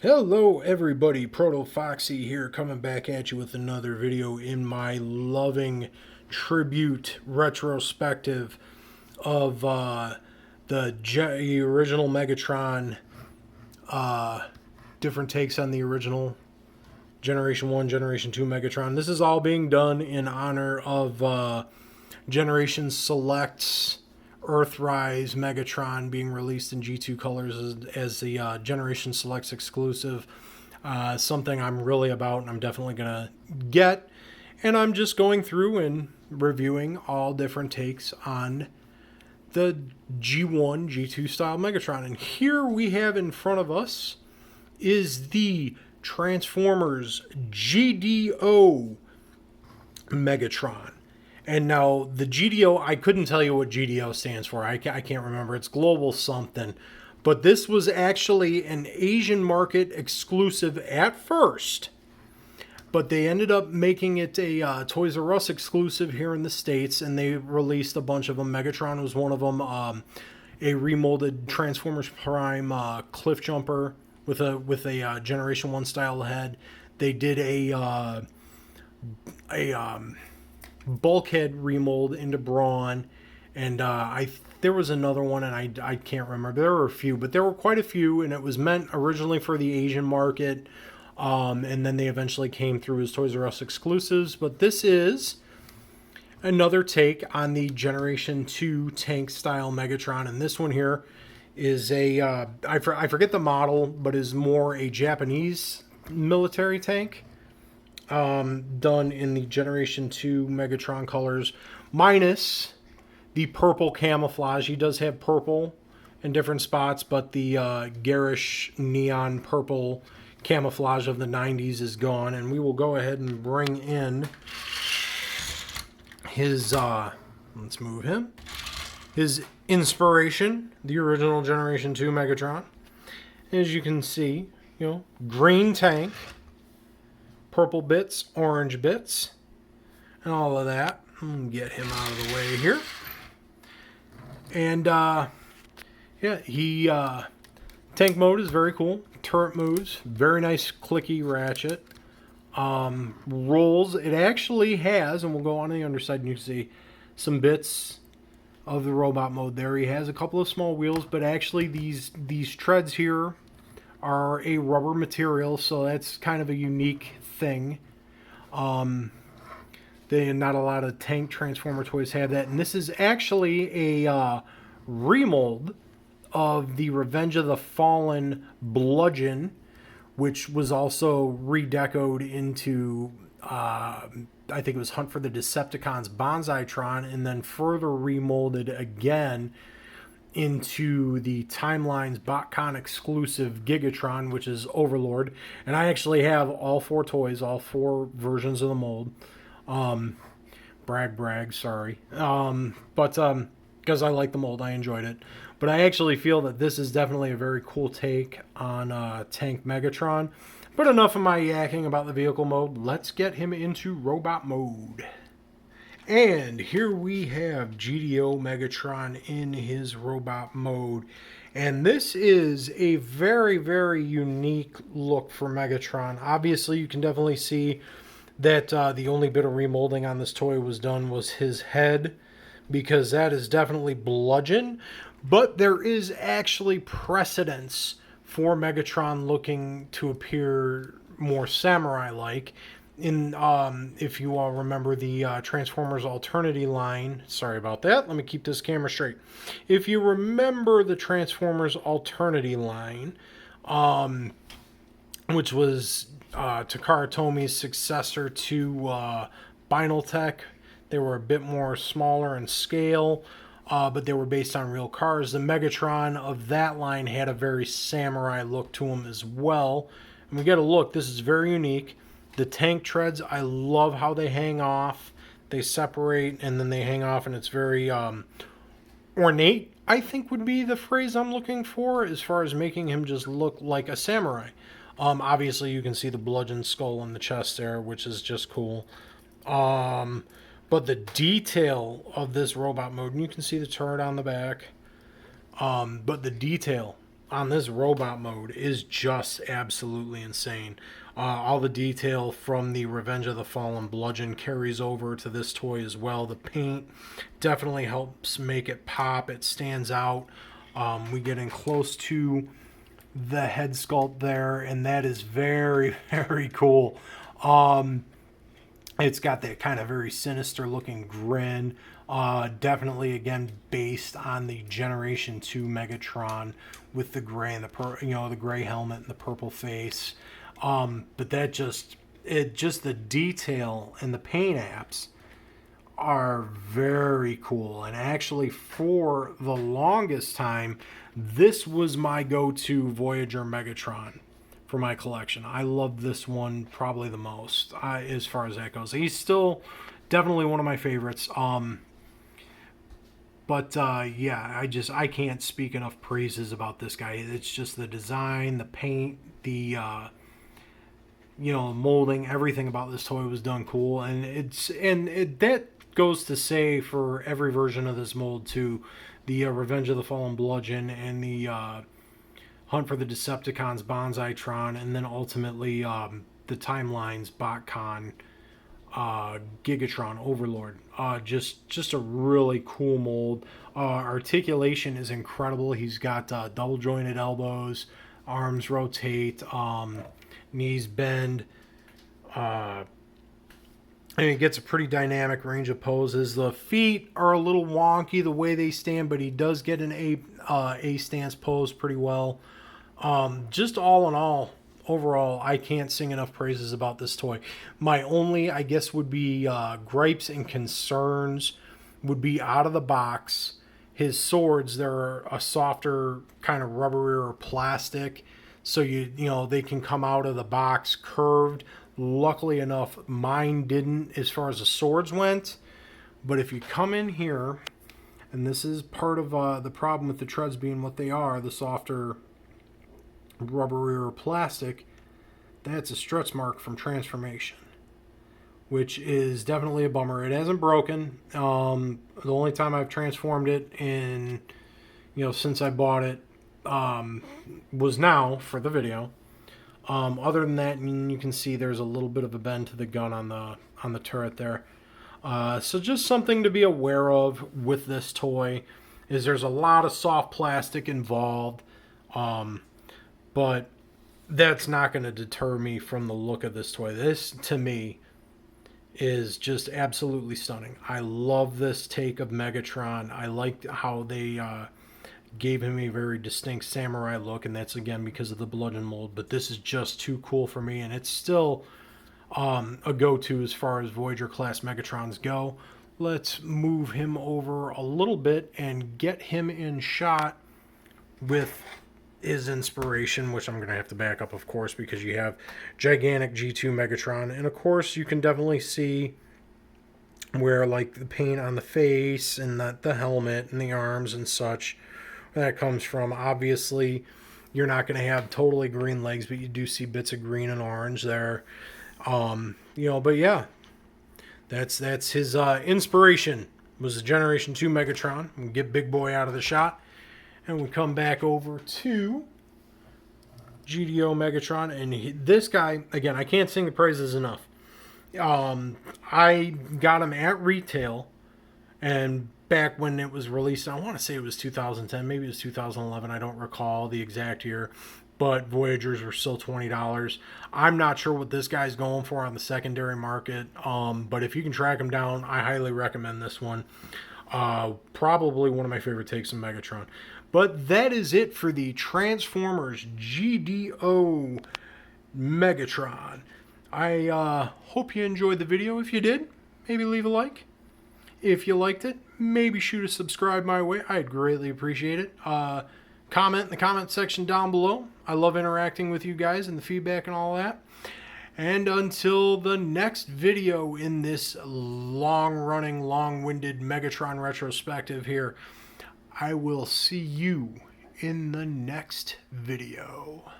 Hello everybody, ProtoFoxy here, coming back at you with another video in my loving tribute retrospective of the original Megatron, different takes on the original Generation 1, Generation 2 Megatron. This is all being done in honor of Generation Select's Earthrise Megatron being released in G2 colors as the Generation Selects exclusive. Something I'm really about and I'm definitely going to get. And I'm just going through and reviewing all different takes on the G1, G2 style Megatron. And here we have in front of us is the Transformers GDO Megatron. And now the GDO, I couldn't tell you what GDO stands for. I can't remember. It's global something. But this was actually an Asian market exclusive at first. But they ended up making it a Toys R Us exclusive here in the States. And they released a bunch of them. Megatron was one of them. A remolded Transformers Prime Cliff Jumper with a Generation 1 style head. They did a bulkhead remold into Brawn, and there was another one, and I can't remember. There were a few, but there were quite a few, and it was meant originally for the Asian market, and then they eventually came through as Toys R Us exclusives. But this is another take on the Generation 2 tank style Megatron, and this one here is I forget the model, but is more a Japanese military tank. Done in the Generation 2 Megatron colors, minus the purple camouflage. He does have purple in different spots, but the garish neon purple camouflage of the 90s is gone. And we will go ahead and bring in his, let's move him, his inspiration, the original Generation 2 Megatron. As you can see, green tank, purple bits, orange bits, and all of that. I'm get him out of the way here. And yeah, tank mode is very cool. Turret moves, very nice clicky ratchet. Rolls. It actually has, and we'll go on the underside and you can see some bits of the robot mode there. He has a couple of small wheels, but actually these treads here are a rubber material, so that's kind of a unique thing. Not a lot of tank Transformer toys have that, and this is actually a remold of the Revenge of the Fallen bludgeon, which was also redecoed into I think it was Hunt for the Decepticons Bonsaitron, and then further remolded again into the Timeline's BotCon exclusive Gigatron, which is Overlord. And I actually have all four toys, all four versions of the mold. Brag, sorry. But because I like the mold, I enjoyed it. But I actually feel that this is definitely a very cool take on Tank Megatron. But enough of my yakking about the vehicle mode. Let's get him into robot mode. And here we have GDO Megatron in his robot mode. And this is a very, very unique look for Megatron. Obviously, you can definitely see that the only bit of remolding on this toy was his head, because that is definitely bludgeon. But there is actually precedence for Megatron looking to appear more samurai-like. If you all remember the Transformers Alternity line, sorry about that, let me keep this camera straight. If you remember the Transformers Alternity line, which was Takara Tomi's successor to Binaltech, they were a bit more smaller in scale, but they were based on real cars. The Megatron of that line had a very samurai look to him as well. And we get a look, this is very unique. The tank treads, I love how they hang off. They separate and then they hang off, and it's very ornate, I think would be the phrase I'm looking for, as far as making him just look like a samurai. Obviously, you can see the bludgeon skull on the chest there, which is just cool. But the detail of this robot mode, and you can see the turret on the back, but the detail on this robot mode is just absolutely insane. All the detail from the Revenge of the Fallen Bludgeon carries over to this toy as well. The paint definitely helps make it pop. It stands out. We get in close to the head sculpt there, and that is very, very cool. It's got that kind of very sinister looking grin. Definitely, again, based on the Generation 2 Megatron with the gray and the gray helmet and the purple face. But that just the detail and the paint apps are very cool. And actually, for the longest time, this was my go-to Voyager Megatron for my collection. I love this one probably the most as far as that goes. He's still definitely one of my favorites. Yeah, I can't speak enough praises about this guy. It's just the design, the paint, the molding, everything about this toy was done cool, and that goes to say for every version of this mold too. The Revenge of the Fallen Bludgeon and the Hunt for the Decepticons Bonsai-tron, and then ultimately the Timelines BotCon Gigatron Overlord. Just a really cool mold. Articulation is incredible. He's got double jointed elbows, arms rotate, knees bend, and he gets a pretty dynamic range of poses. The feet are a little wonky the way they stand, but he does get an A stance pose pretty well. Just all in all, overall, I can't sing enough praises about this toy. My only, I guess, would be gripes and concerns would be out of the box. His swords, they're a softer kind of rubbery or plastic, so they can come out of the box curved. Luckily enough, mine didn't as far as the swords went. But if you come in here, and this is part of the problem with the treads being what they are, the softer rubbery or plastic, that's a stretch mark from transformation, which is definitely a bummer. It hasn't broken. The only time I've transformed it in, since I bought it, was now for the video. Other than that, you can see there's a little bit of a bend to the gun on the turret there. So just something to be aware of with this toy is there's a lot of soft plastic involved, but that's not going to deter me from the look of this toy. This, to me, is just absolutely stunning. I love this take of Megatron. I liked how they gave him a very distinct samurai look, and that's again because of the bludgeon mold. But this is just too cool for me, and it's still a go-to as far as Voyager class Megatrons go. Let's move him over a little bit and get him in shot with his inspiration, which I'm going to have to back up, of course, because you have gigantic G2 Megatron, and of course you can definitely see where like the paint on the face and the helmet and the arms and such that comes from. Obviously, you're not going to have totally green legs, but you do see bits of green and orange there. But yeah, that's his inspiration was the Generation 2 Megatron. We get Big Boy out of the shot, and we come back over to GDO Megatron, and this guy, again, I can't sing the praises enough. I got him at retail, and back when it was released, I want to say it was 2010, maybe it was 2011, I don't recall the exact year, but Voyagers were still $20. I'm not sure what this guy's going for on the secondary market, but if you can track him down, I highly recommend this one. Probably one of my favorite takes of Megatron. But that is it for the Transformers GDO Megatron. I hope you enjoyed the video. If you did, maybe leave a like. If you liked it, maybe shoot a subscribe my way. I'd greatly appreciate it. Comment in the comment section down below. I love interacting with you guys and the feedback and all that. And until the next video in this long-running, long-winded Megatron retrospective here, I will see you in the next video.